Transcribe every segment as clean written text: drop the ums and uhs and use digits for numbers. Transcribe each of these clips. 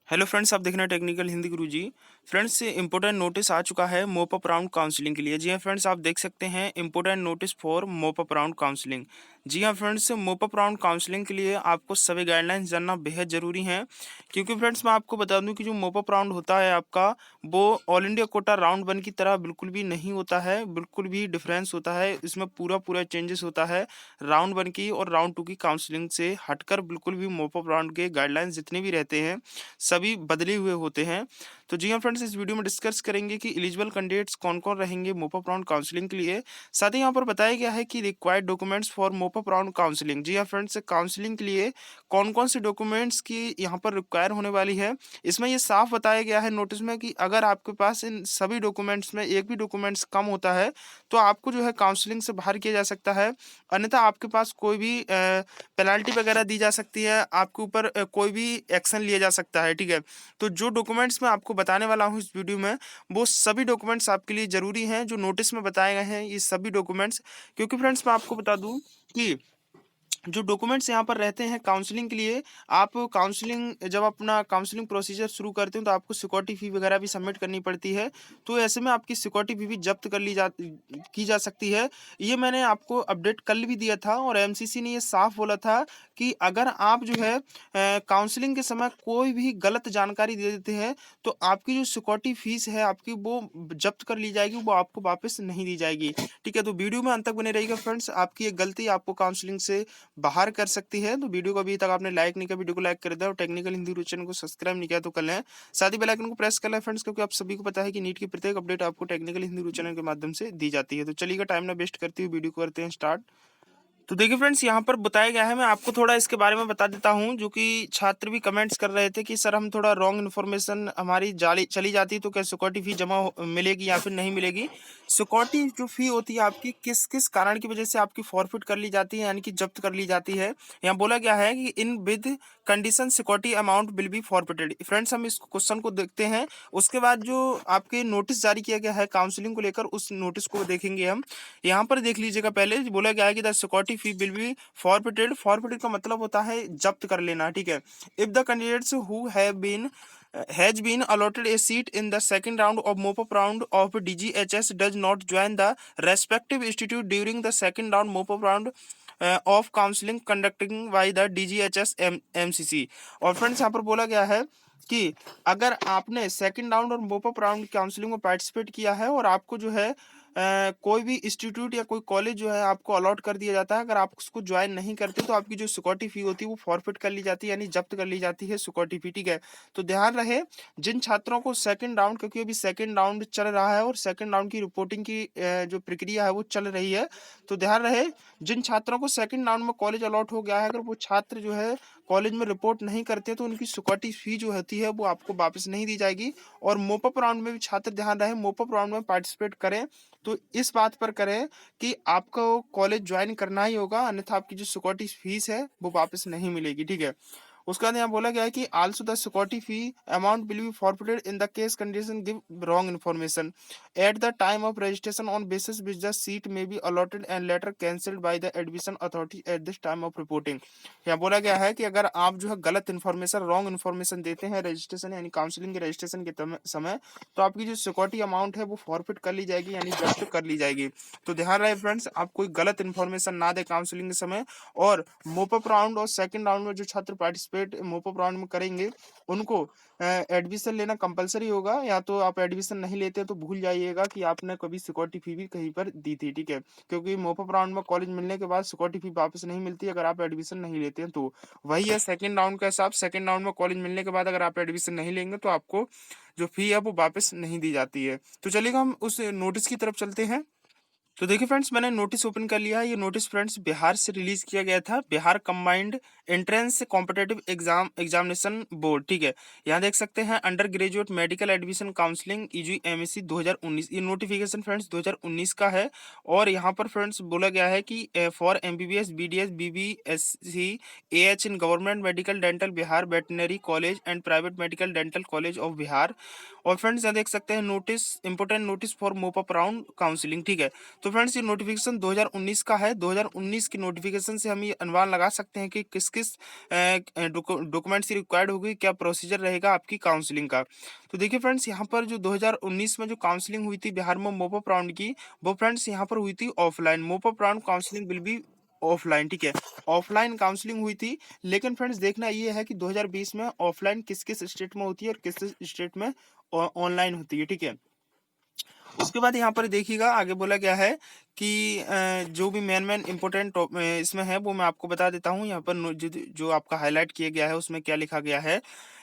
Hello friends, आप देख रहे हैं टेक्निकल हिंदी गुरुजी। फ्रेंड्स, इंपॉर्टेंट नोटिस आ चुका है मोप अप राउंड काउंसलिंग के लिए। जी हाँ फ्रेंड्स, आप देख सकते हैं इंपॉर्टेंट नोटिस फॉर मोप अप राउंड काउंसलिंग। जी हाँ फ्रेंड्स, मोप अप राउंड काउंसलिंग के लिए आपको सभी गाइडलाइंस जानना बेहद ज़रूरी है, क्योंकि फ्रेंड्स मैं आपको बता दूं कि जो मोप अप राउंड होता है आपका, वो all India quota round one की तरह बिल्कुल भी नहीं होता है, बिल्कुल भी डिफरेंस होता है। इसमें पूरा पूरा चेंजेस होता है राउंड वन की और राउंड टू की काउंसलिंग से हटकर। बिल्कुल भी मोप अप राउंड के गाइडलाइंस जितने भी रहते हैं सभी बदले हुए होते हैं। तो जी हाँ फ्रेंड्स, इस वीडियो में डिस्कस करेंगे कि एलिजिबल कैंडिडेट्स कौन कौन रहेंगे मोप अप राउंड काउंसलिंग के लिए। साथ ही यहाँ पर बताया गया है कि रिक्वायर्ड डॉक्यूमेंट्स फॉर मोप अप राउंड काउंसलिंग। जी हाँ फ्रेंड्स, काउंसलिंग के लिए कौन कौन से डॉक्यूमेंट्स की यहाँ पर रिक्वायर होने वाली है, इसमें ये साफ बताया गया है नोटिस में कि अगर आपके पास इन सभी डॉक्यूमेंट्स में एक भी डॉक्यूमेंट्स कम होता है तो आपको जो है काउंसलिंग से बाहर किया जा सकता है। अन्यथा आपके पास कोई भी पेनल्टी वगैरह दी जा सकती है, आपके ऊपर कोई भी एक्शन लिया जा सकता है। ठीक है, तो जो डॉक्यूमेंट्स मैं आपको बताने वाला हूँ इस वीडियो में, वो सभी डॉक्यूमेंट्स आपके लिए ज़रूरी हैं जो नोटिस में बताए गए हैं, ये सभी डॉक्यूमेंट्स। क्योंकि फ्रेंड्स मैं आपको बता दूं कि जो डॉक्यूमेंट्स यहाँ पर रहते हैं काउंसलिंग के लिए, आप काउंसलिंग जब अपना काउंसलिंग प्रोसीजर शुरू करते हो तो आपको सिक्योरिटी फी वगैरह भी सबमिट करनी पड़ती है। तो ऐसे में आपकी सिक्योरिटी फी भी जब्त कर ली जा की जा सकती है। ये मैंने आपको अपडेट कल भी दिया था और एमसीसी ने ये साफ बोला था कि अगर आप जो है काउंसलिंग के समय कोई भी गलत जानकारी दे देते हैं तो आपकी जो सिक्योरिटी फीस है आपकी वो जब्त कर ली जाएगी, वो आपको वापस नहीं दी जाएगी। ठीक है, तो वीडियो में अंत तक बने रहिएगा फ्रेंड्स। आपकी एक गलती आपको काउंसलिंग से बाहर कर सकती है। तो वीडियो को अभी तक आपने लाइक नहीं किया, वीडियो को लाइक कर दें और टेक्निकल हिंदी गुरु चैनल को सब्सक्राइब नहीं किया तो कर लें। साथ ही बेल आइकन को प्रेस कर लें फ्रेंड्स, क्योंकि आप सभी को पता है कि नीट की प्रत्येक अपडेट आपको टेक्निकल हिंदी गुरु चैनल के माध्यम से दी जाती है। तो चलिएगा टाइम ना वेस्ट करते हुए वीडियो को करते हैं स्टार्ट। तो देखिए फ्रेंड्स, यहाँ पर बताया गया है, मैं आपको थोड़ा इसके बारे में बता देता हूँ, जो कि छात्र भी कमेंट्स कर रहे थे कि सर हम थोड़ा रॉन्ग इन्फॉर्मेशन हमारी जाली चली जाती तो क्या सिक्योरिटी फी मिलेगी या फिर नहीं मिलेगी। सिक्योरिटी जो फी होती है आपकी किस किस कारण की वजह से आपकी फॉरफिट कर ली जाती है, यानी कि जब्त कर ली जाती है। यहाँ बोला गया है कि in with condition security amount will be forfeited. Friends हम इस क्वेश्चन को देखते हैं, उसके बाद जो आपके नोटिस जारी किया गया है काउंसलिंग को लेकर उस नोटिस को देखेंगे हम। यहाँ पर देख लीजिएगा, पहले बोला गया है कि the security fee will be forfeited. Forfeited का मतलब होता है जब्त कर लेना। ठीक है, if the candidates who have been has been allotted a seat in the second round of mop-up round of DGHS does not join the respective institute during the second round mop-up round of counseling conducting by the DGHS MCC। और friends यहाँ पर बोला गया है कि अगर आपने second round और मोपअप राउंड काउंसलिंग में पार्टिसिपेट किया है और आपको जो है कोई भी इंस्टीट्यूट या कोई कॉलेज जो है आपको अलॉट कर दिया जाता है, अगर आप उसको ज्वाइन नहीं करते तो आपकी जो सिक्योरिटी फी होती है वो फॉरफिट कर ली जाती है, यानी जब्त कर ली जाती है सिक्योरिटी फी। ठीक है, तो ध्यान रहे जिन छात्रों को सेकंड राउंड, क्योंकि अभी सेकंड राउंड चल रहा है और सेकंड राउंड की रिपोर्टिंग की जो प्रक्रिया है वो चल रही है, तो ध्यान रहे जिन छात्रों को सेकंड राउंड में कॉलेज अलॉट हो गया है, अगर वो छात्र जो है कॉलेज में रिपोर्ट नहीं करते तो उनकी सिक्योरिटी फी जो होती है वो आपको वापस नहीं दी जाएगी। और मोपअप राउंड में भी छात्र ध्यान रहे मोपअप राउंड में पार्टिसिपेट करें तो इस बात पर करें कि आपको कॉलेज ज्वाइन करना ही होगा, अन्यथा आपकी जो सिक्योरिटी फीस है वो वापस नहीं मिलेगी। ठीक है, उसके बाद यहाँ बोला गया है कि also the security fee amount will be forfeited in the case condition give wrong information at the time of registration on basis which the seat may be allotted and later cancelled by the admission authority at this time of reporting. यहाँ बोला गया है कि अगर आप जो है गलत इन्फॉर्मेशन रॉन्ग इन्फॉर्मेशन देते हैं रजिस्ट्रेशन यानी काउंसलिंग के रजिस्ट्रेशन के समय, तो आपकी जो सिक्योरिटी अमाउंट है वो फॉरफिट कर ली जाएगी, यानी जब्त कर ली जाएगी। तो ध्यान रहे फ्रेंड्स, आप कोई गलत इन्फॉर्मेशन ना दे काउंसलिंग के समय। और मोपअप राउंड और सेकंड राउंड में जो छात्र पार्टिसिपेट मोपअप राउंड में करेंगे उनको एडमिशन लेना कंपलसरी होगा, या तो आप एडमिशन नहीं लेते तो भूल जाइएगा कि आपने कभी सिक्योरिटी फी भी कहीं पर दी थी। ठीक है, क्योंकि मोपअप राउंड में कॉलेज मिलने के बाद सिक्योरिटी फी वापस नहीं मिलती अगर आप एडमिशन नहीं लेते हैं। तो वही है सेकंड राउंड का हिसाब, सेकंड राउंड में कॉलेज मिलने के बाद अगर आप एडमिशन नहीं लेंगे तो आपको जो फी है वो वापस नहीं दी जाती है। तो चलिएगा हम उस नोटिस की तरफ चलते हैं। तो देखिए फ्रेंड्स, मैंने नोटिस ओपन कर लिया है। ये नोटिस फ्रेंड्स बिहार से रिलीज किया गया था, Bihar combined entrance competitive examination board. ठीक है, यहाँ देख सकते हैं undergraduate medical admission counselling UGMSC 2019, ये नोटिफिकेशन फ्रेंड्स 2019 का है। और यहाँ पर फ्रेंड्स बोला गया है कि for MBBS BDS BVSc AH in government medical dental Bihar veterinary college and private medical dental college of Bihar. और फ्रेंड्स यहाँ देख सकते हैं notice important notice for mop-up round counselling. ठीक है, तो फ्रेंड्स ये नोटिफिकेशन 2019 का है। 2019 की नोटिफिकेशन से हम ये अनुमान लगा सकते हैं कि किस किस डॉक्यूमेंट्स रिक्वायर्ड होगी, क्या प्रोसीजर रहेगा आपकी काउंसलिंग का। तो देखिए फ्रेंड्स, यहाँ पर जो 2019 में जो काउंसलिंग हुई थी बिहार में मोपअप राउंड की, वो फ्रेंड्स यहाँ पर हुई थी offline. Mop-up round counselling will be offline, ठीक है, ऑफलाइन काउंसलिंग हुई थी। लेकिन फ्रेंड्स देखना ये है कि 2020 में ऑफलाइन किस किस स्टेट में होती है और किस स्टेट में ऑनलाइन होती है, ठीक है। उसके बाद यहाँ पर देखिएगा आगे बोला गया है कि जो भी मेन मेन इंपॉर्टेंट इसमें है वो मैं आपको बता देता हूँ। यहाँ पर जो आपका हाईलाइट किया गया है उसमें क्या लिखा गया है।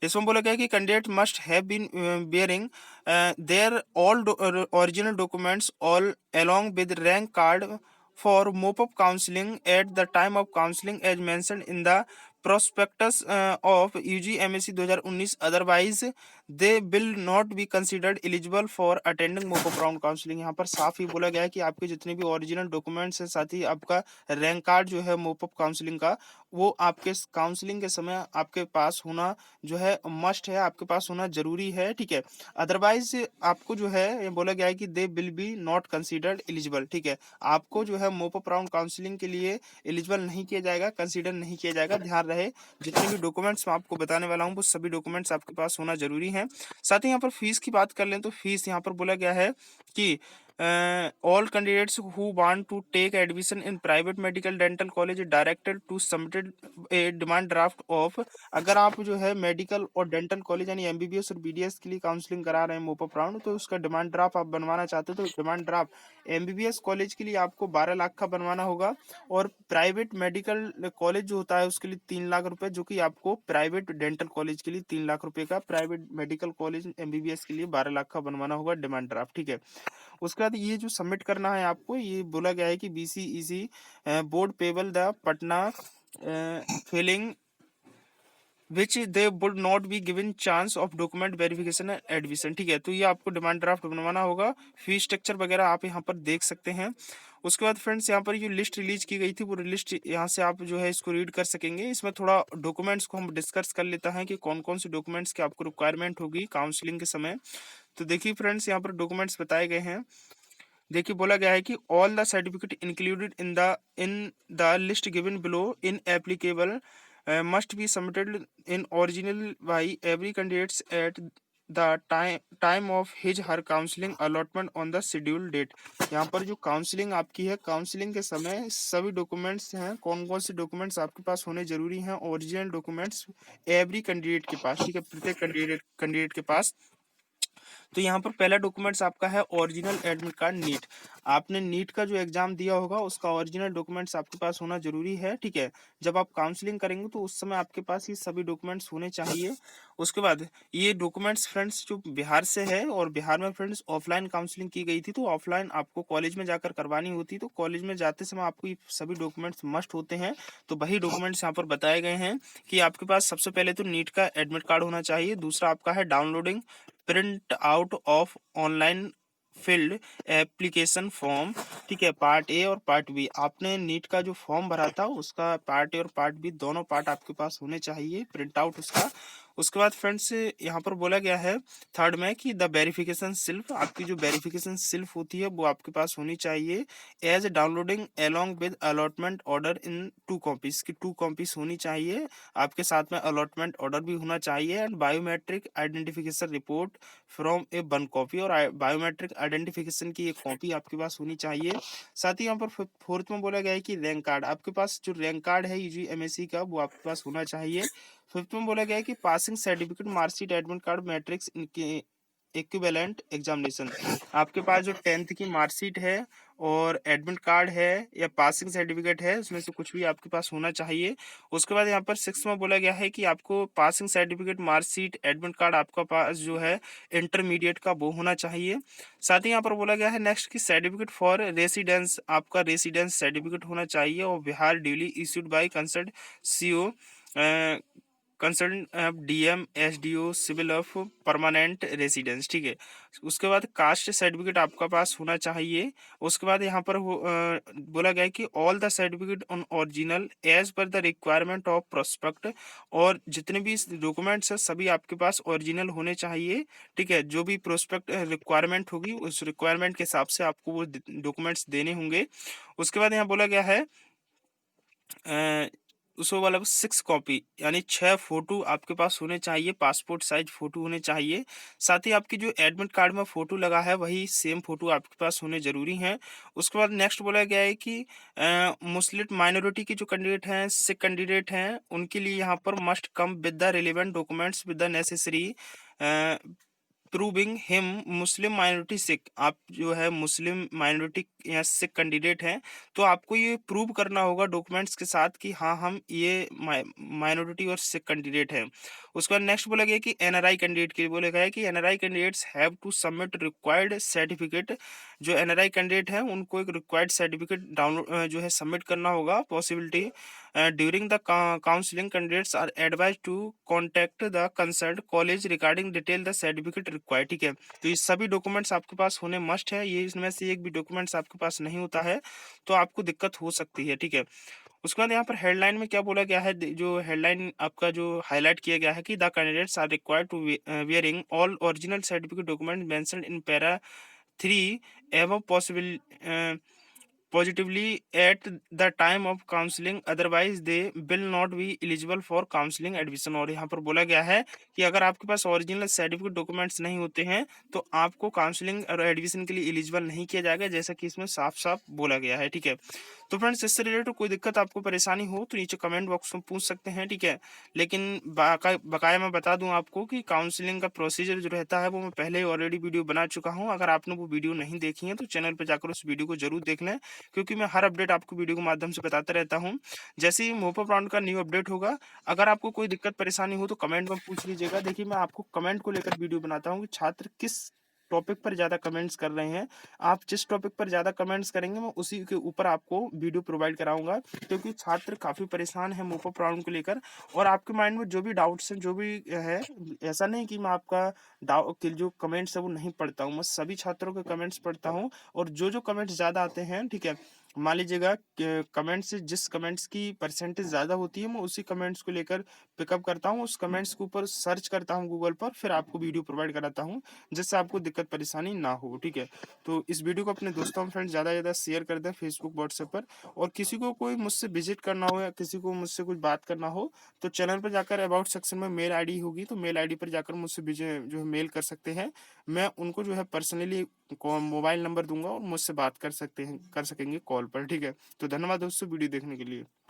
इसमें बोला गया है कि candidate must have been bearing their all original documents all along with rank card for mop-up counseling at the time of counseling as mentioned in the prospectus of UG-MSc 2019, otherwise they will not be considered eligible for attending mop-up round counseling। यहाँ पर साफ ही बोला गया है कि आपके जितने भी ओरिजिनल डॉक्यूमेंट्स हैं, साथ ही आपका रैंक कार्ड जो है मोपअप काउंसलिंग का, वो आपके काउंसलिंग के समय आपके पास होना जो है मस्ट है, आपके पास होना जरूरी है, ठीक है। अदरवाइज आपको जो है ये बोला गया है कि they will be not considered eligible, ठीक है। आपको जो है मोपअप राउंड काउंसलिंग के लिए एलिजिबल नहीं किया जाएगा, कंसीडर नहीं किया जाएगा। ध्यान रहे, जितने भी डॉक्यूमेंट्स मैं आपको बताने वाला हूँ वो सभी डॉक्यूमेंट्स आपके पास होना जरूरी है। साथ ही यहाँ पर फीस की बात कर लें तो फीस यहाँ पर बोला गया है कि all candidates who want to take admission in private medical dental college directed to submitted a demand draft of, अगर आप जो है मेडिकल और डेंटल कॉलेज यानी एमबीबीएस और बीडीएस के लिए काउंसलिंग करा रहे हैं मोपअप राउंड, तो उसका डिमांड ड्राफ्ट आप बनवाना चाहते हो तो डिमांड ड्राफ्ट एमबीबीएस कॉलेज के लिए आपको 12 लाख का बनवाना होगा, और प्राइवेट मेडिकल कॉलेज जो होता है उसके लिए 3 लाख रुपए, जो कि आपको प्राइवेट डेंटल कॉलेज के लिए 3 लाख रुपए का, प्राइवेट मेडिकल कॉलेज एमबीबीएस के लिए 12 लाख का बनवाना होगा डिमांड ड्राफ्ट, ठीक है। उसके बाद ये जो सबमिट करना है आपको, ये बोला गया है कि BCEC board payable the Patna filling which they would not be given chance of document verification and admission, ठीक है। तो ये आपको डिमांड ड्राफ्ट बनवाना होगा। फी स्ट्रक्चर वगैरह आप यहाँ पर देख सकते हैं। उसके बाद फ्रेंड्स यहाँ पर जो लिस्ट रिलीज की गई थी वो लिस्ट यहाँ से आप जो है इसको रीड कर सकेंगे। इसमें थोड़ा डॉक्यूमेंट्स को हम डिस्कस कर लेते हैं कि कौन कौन से डॉक्यूमेंट्स की आपको रिक्वायरमेंट होगी काउंसलिंग के समय। तो देखिए फ्रेंड्स, यहाँ पर डॉक्यूमेंट्स बताए गए हैं। देखिए बोला गया है कि all the certificate included in the list given below in applicable must be submitted in original by every candidates at the time of his her counselling allotment on the schedule date. यहाँ पर जो counselling आपकी है, counselling के समय सभी documents हैं, कौन कौन से डॉक्यूमेंट्स आपके पास होने जरूरी हैं, ओरिजिनल डॉक्यूमेंट्स एवरी कैंडिडेट के पास, ठीक है, प्रत्येक कैंडिडेट के पास। तो यहाँ पर पहला डॉक्यूमेंट्स आपका है ओरिजिनल एडमिट कार्ड नीट। आपने नीट का जो एग्जाम दिया होगा उसका ओरिजिनल डॉक्यूमेंट्स आपके पास होना जरूरी है, ठीक है। जब आप काउंसलिंग करेंगे तो उस समय आपके पास ये सभी डॉक्यूमेंट्स होने चाहिए। उसके बाद ये डॉक्यूमेंट्स फ्रेंड्स जो बिहार से है, और बिहार में फ्रेंड्स ऑफलाइन काउंसलिंग की गई थी, तो ऑफलाइन आपको कॉलेज में जाकर करवानी होती, तो कॉलेज में जाते समय आपको ये सभी डॉक्यूमेंट्स मस्ट होते हैं। तो वही डॉक्यूमेंट्स यहाँ पर बताए गए हैं कि आपके पास सबसे पहले तो नीट का एडमिट कार्ड होना चाहिए। दूसरा आपका है downloading print out of online field application form, ठीक है, पार्ट ए और पार्ट बी। आपने नीट का जो फॉर्म भरा था उसका पार्ट ए और पार्ट बी दोनों पार्ट आपके पास होने चाहिए, प्रिंट आउट उसका। उसके बाद फ्रेंड्स यहाँ पर बोला गया है थर्ड में कि द वेरिफिकेशन सिल्फ, आपकी जो वेरिफिकेशन सिल्फ होती है वो आपके पास होनी चाहिए as downloading along with allotment order in 2 copies की 2 कॉपीज होनी चाहिए। आपके साथ में अलॉटमेंट ऑर्डर भी होना चाहिए, and biometric identification report from A 1 copy, और बायोमेट्रिक आइडेंटिफिकेशन की एक कॉपी आपके पास होनी चाहिए। साथ ही यहाँ पर फोर्थ में बोला गया है कि रैंक कार्ड, आपके पास जो रैंक कार्ड है यूजीएमएससी का वो आपके पास होना चाहिए। फिफ्थ में बोला गया है कि passing certificate, marksheet, admit card, matrix इनके इक्विवेलेंट एग्जामिनेशन। आपके पास जो 10th की मार्कशीट है और एडमिट कार्ड है या पासिंग सर्टिफिकेट है, उसमें से कुछ भी आपके पास होना चाहिए। उसके बाद यहाँ पर 6 में बोला गया है कि आपको passing certificate, marksheet, admit card आपका पास जो है इंटरमीडिएट का वो होना चाहिए। साथ ही यहाँ पर बोला गया है नेक्स्ट की सर्टिफिकेट फॉर रेसिडेंस, आपका रेसिडेंस सर्टिफिकेट होना चाहिए और Bihar duly issued by consult CO concern DM, SDO, civil of permanent residence, ठीक है। उसके बाद कास्ट सर्टिफिकेट आपका पास होना चाहिए। उसके बाद यहाँ पर बोला गया है कि all the certificate on original as per the requirement of prospect, और जितने भी डॉक्यूमेंट्स हैं सभी आपके पास ओरिजिनल होने चाहिए, ठीक है। जो भी प्रोस्पेक्ट रिक्वायरमेंट होगी उस रिक्वायरमेंट के हिसाब से आपको वो डॉक्यूमेंट्स देने होंगे। उसके बाद यहाँ बोला गया है उसको वाला 6 कॉपी यानी 6 फोटो आपके पास होने चाहिए, पासपोर्ट साइज फोटो होने चाहिए। साथ ही आपकी जो एडमिट कार्ड में फोटो लगा है वही सेम फोटो आपके पास होने जरूरी है। उसके बाद नेक्स्ट बोला गया है कि मुस्लिम माइनॉरिटी के जो कैंडिडेट हैं, सिख कैंडिडेट हैं, उनके लिए यहाँ पर must come with the relevant documents with the necessary proving him Muslim minority Sikh. आप जो है मुस्लिम माइनॉरिटी या सिख कैंडिडेट हैं तो आपको ये प्रूव करना होगा डॉक्यूमेंट्स के साथ कि हाँ हम ये माइनॉरिटी और सिख कैंडिडेट हैं। उसके बाद नेक्स्ट बोला गया कि एनआरआई कैंडिडेट के लिए बोला गया है कि NRI candidates have to submit required certificate. जो एनआरआई कैंडिडेट हैं उनको एक रिक्वायर्ड सर्टिफिकेट डाउनलोड जो है सबमिट करना होगा। Possibility during the counselling candidates are advise to contact the concern college regarding detail the certificate required, ठीक है। तो ये सभी डॉक्यूमेंट्स आपके पास होने मस्ट है। ये इसमें से एक भी डॉक्यूमेंट्स आपके पास नहीं होता है तो आपको दिक्कत हो सकती है, ठीक है। उसके बाद यहाँ पर हेडलाइन में क्या बोला गया है, जो हेडलाइन आपका जो हाईलाइट किया गया है कि the candidates are required to wearing all original certificate document mentioned in para 3 एवं possible positively at the time of counseling, otherwise they will not be eligible for counseling admission। और यहाँ पर बोला गया है कि अगर आपके पास ओरिजिनल सर्टिफिकेट डॉक्यूमेंट्स नहीं होते हैं तो आपको काउंसलिंग और एडमिशन के लिए एलिजिबल नहीं किया जाएगा, जैसा कि इसमें साफ साफ बोला गया है, ठीक है। तो फ्रेंड्स इससे रिलेटेड कोई दिक्कत आपको परेशानी हो तो नीचे कमेंट बॉक्स में पूछ सकते हैं, ठीक है। लेकिन बकाया मैं बता दूं आपको कि काउंसलिंग का प्रोसीजर जो रहता है वो मैं पहले ही ऑलरेडी वीडियो बना चुका हूं। अगर आपने वो वीडियो नहीं देखी है तो चैनल पर जाकर उस वीडियो को जरूर देख लें, क्योंकि मैं हर अपडेट आपको वीडियो के माध्यम से बताता रहता हूँ। जैसे ही मोपा ब्रांड का न्यू अपडेट होगा, अगर आपको कोई दिक्कत परेशानी हो तो कमेंट में पूछ लीजिएगा। देखिए मैं आपको कमेंट को लेकर वीडियो बनाता हूँ कि छात्र किस टॉपिक पर ज़्यादा कमेंट्स कर रहे हैं। आप जिस टॉपिक पर ज़्यादा कमेंट्स करेंगे मैं उसी के ऊपर आपको वीडियो प्रोवाइड कराऊंगा, क्योंकि छात्र काफ़ी परेशान है मोपा ब्रांड को लेकर। और आपके माइंड में जो भी डाउट्स हैं, जो भी है, ऐसा नहीं कि मैं आपका डाउट के जो कमेंट्स है वो नहीं पढ़ता हूँ, मैं सभी छात्रों के कमेंट्स पढ़ता हूँ। और जो कमेंट्स ज़्यादा आते हैं, ठीक है, मान लीजिएगा कमेंट से जिस कमेंट्स की परसेंटेज ज़्यादा होती है मैं उसी कमेंट्स को लेकर पिकअप करता हूँ, उस कमेंट्स के ऊपर सर्च करता हूँ गूगल पर, फिर आपको वीडियो प्रोवाइड कराता हूँ जिससे आपको दिक्कत परेशानी ना हो, ठीक है। तो इस वीडियो को अपने दोस्तों और फ्रेंड्स ज़्यादा से ज़्यादा शेयर कर दें फेसबुक व्हाट्सएप पर। और किसी को कोई मुझसे विजिट करना हो या किसी को मुझसे कुछ बात करना हो तो चैनल पर जाकर अबाउट सेक्शन में मेल आईडी होगी, तो मेल आईडी पर जाकर मुझसे जो है मेल कर सकते हैं। मैं उनको जो है पर्सनली मोबाइल नंबर दूंगा और मुझसे बात कर सकेंगे कॉल पर, ठीक है। तो धन्यवाद दोस्तों वीडियो देखने के लिए।